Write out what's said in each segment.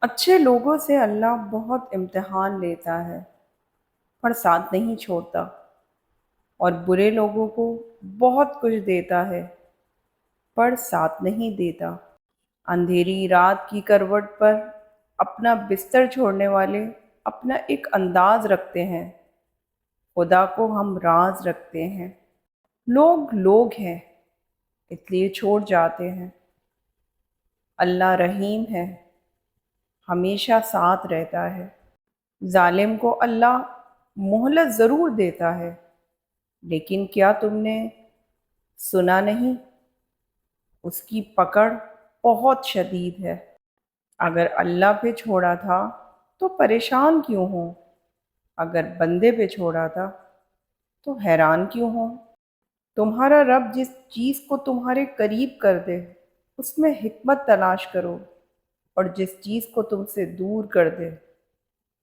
اچھے لوگوں سے اللہ بہت امتحان لیتا ہے پر ساتھ نہیں چھوڑتا، اور برے لوگوں کو بہت کچھ دیتا ہے پر ساتھ نہیں دیتا۔ اندھیری رات کی کروٹ پر اپنا بستر چھوڑنے والے اپنا ایک انداز رکھتے ہیں، خدا کو ہم راز رکھتے ہیں۔ لوگ لوگ ہیں اس لیے چھوڑ جاتے ہیں، اللہ رحیم ہے، ہمیشہ ساتھ رہتا ہے۔ ظالم کو اللہ مہلت ضرور دیتا ہے، لیکن کیا تم نے سنا نہیں؟ اس کی پکڑ بہت شدید ہے۔ اگر اللہ پہ چھوڑا تھا تو پریشان کیوں ہوں؟ اگر بندے پہ چھوڑا تھا تو حیران کیوں ہوں؟ تمہارا رب جس چیز کو تمہارے قریب کر دے اس میں حکمت تلاش کرو، اور جس چیز کو تم سے دور کر دے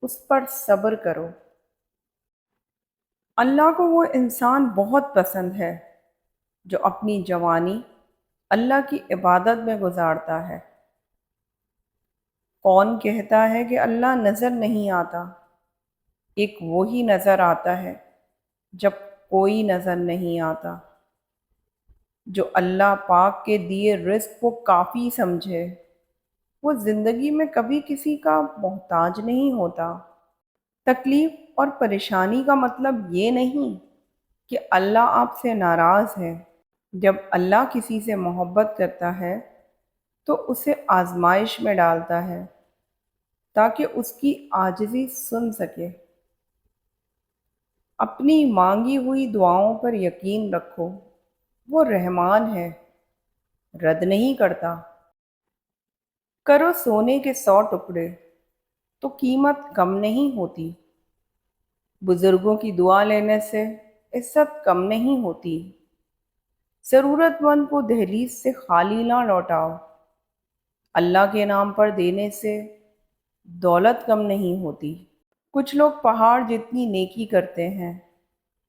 اس پر صبر کرو۔ اللہ کو وہ انسان بہت پسند ہے جو اپنی جوانی اللہ کی عبادت میں گزارتا ہے۔ کون کہتا ہے کہ اللہ نظر نہیں آتا؟ ایک وہی نظر آتا ہے جب کوئی نظر نہیں آتا۔ جو اللہ پاک کے دیے رزق کو کافی سمجھے وہ زندگی میں کبھی کسی کا محتاج نہیں ہوتا۔ تکلیف اور پریشانی کا مطلب یہ نہیں کہ اللہ آپ سے ناراض ہے۔ جب اللہ کسی سے محبت کرتا ہے تو اسے آزمائش میں ڈالتا ہے تاکہ اس کی عاجزی سن سکے۔ اپنی مانگی ہوئی دعاؤں پر یقین رکھو، وہ رحمان ہے، رد نہیں کرتا۔ کرو سونے کے 100 ٹکڑے تو قیمت کم نہیں ہوتی۔ بزرگوں کی دعا لینے سے عزت کم نہیں ہوتی۔ ضرورت مند کو دہلیز سے خالی نہ لوٹاؤ۔ اللہ کے نام پر دینے سے دولت کم نہیں ہوتی۔ کچھ لوگ پہاڑ جتنی نیکی کرتے ہیں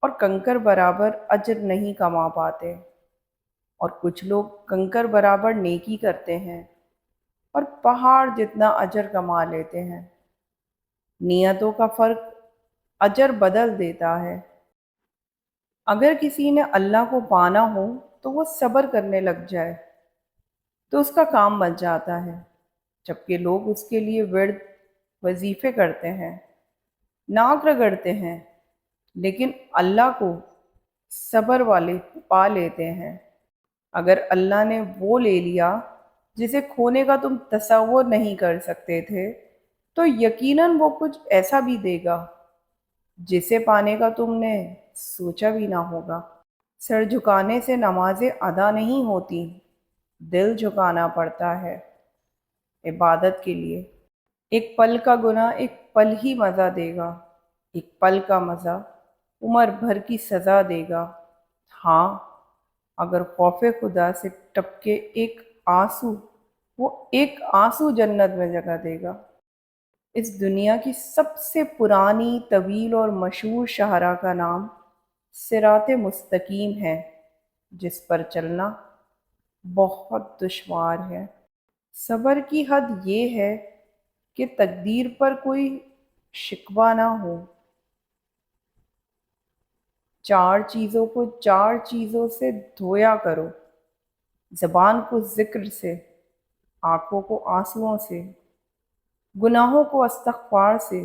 اور کنکر برابر اجر نہیں کما پاتے، اور کچھ لوگ کنکر برابر نیکی کرتے ہیں اور پہاڑ جتنا اجر کما لیتے ہیں۔ نیتوں کا فرق اجر بدل دیتا ہے۔ اگر کسی نے اللہ کو پانا ہو تو وہ صبر کرنے لگ جائے تو اس کا کام بن جاتا ہے، جبکہ لوگ اس کے لیے ورد وظیفے کرتے ہیں، ناک رگڑتے ہیں، لیکن اللہ کو صبر والے پا لیتے ہیں۔ اگر اللہ نے وہ لے لیا جسے کھونے کا تم تصور نہیں کر سکتے تھے تو یقیناً وہ کچھ ایسا بھی دے گا جسے پانے کا تم نے سوچا بھی نہ ہوگا۔ سر جھکانے سے نمازیں ادا نہیں ہوتی، دل جھکانا پڑتا ہے عبادت کے لیے۔ ایک پل کا گناہ ایک پل ہی مزہ دے گا، ایک پل کا مزہ عمر بھر کی سزا دے گا۔ ہاں، اگر خوف خدا سے ٹپکے ایک آنسو، وہ ایک آنسو جنت میں جگہ دے گا۔ اس دنیا کی سب سے پرانی، طویل اور مشہور شاہراہ کا نام صراط مستقیم ہے، جس پر چلنا بہت دشوار ہے۔ صبر کی حد یہ ہے کہ تقدیر پر کوئی شکوہ نہ ہو۔ 4 چیزوں کو 4 چیزوں سے دھویا کرو: زبان کو ذکر سے، آنکھوں کو آنسوؤں سے، گناہوں کو استغفار سے،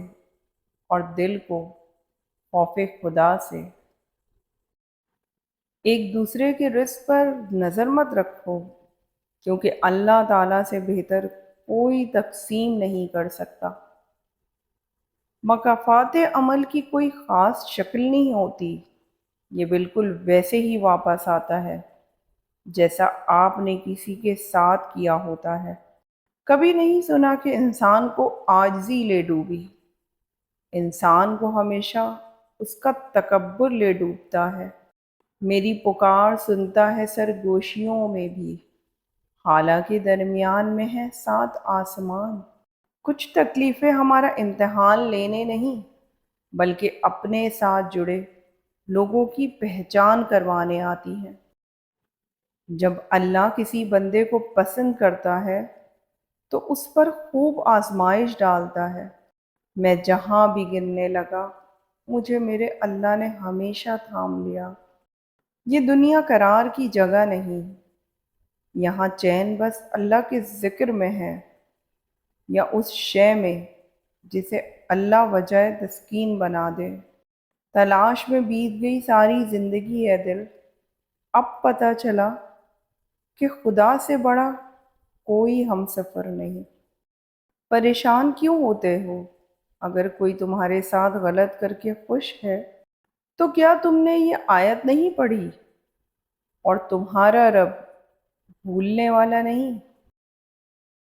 اور دل کو خوف خدا سے۔ ایک دوسرے کے رزق پر نظر مت رکھو، کیونکہ اللہ تعالیٰ سے بہتر کوئی تقسیم نہیں کر سکتا۔ مکافات عمل کی کوئی خاص شکل نہیں ہوتی، یہ بالکل ویسے ہی واپس آتا ہے جیسا آپ نے کسی کے ساتھ کیا ہوتا ہے۔ کبھی نہیں سنا کہ انسان کو عاجزی لے ڈوبی، انسان کو ہمیشہ اس کا تکبر لے ڈوبتا ہے۔ میری پکار سنتا ہے سرگوشیوں میں بھی، حالانکہ درمیان میں ہے 7 آسمان۔ کچھ تکلیفیں ہمارا امتحان لینے نہیں بلکہ اپنے ساتھ جڑے لوگوں کی پہچان کروانے آتی ہیں۔ جب اللہ کسی بندے کو پسند کرتا ہے تو اس پر خوب آزمائش ڈالتا ہے۔ میں جہاں بھی گرنے لگا مجھے میرے اللہ نے ہمیشہ تھام لیا۔ یہ دنیا قرار کی جگہ نہیں، یہاں چین بس اللہ کے ذکر میں ہے، یا اس شے میں جسے اللہ وجہ تسکین بنا دے۔ تلاش میں بیت گئی ساری زندگی ہے دل، اب پتہ چلا کہ خدا سے بڑا کوئی ہم سفر نہیں۔ پریشان کیوں ہوتے ہو؟ اگر کوئی تمہارے ساتھ غلط کر کے خوش ہے تو کیا تم نے یہ آیت نہیں پڑھی؟ اور تمہارا رب بھولنے والا نہیں۔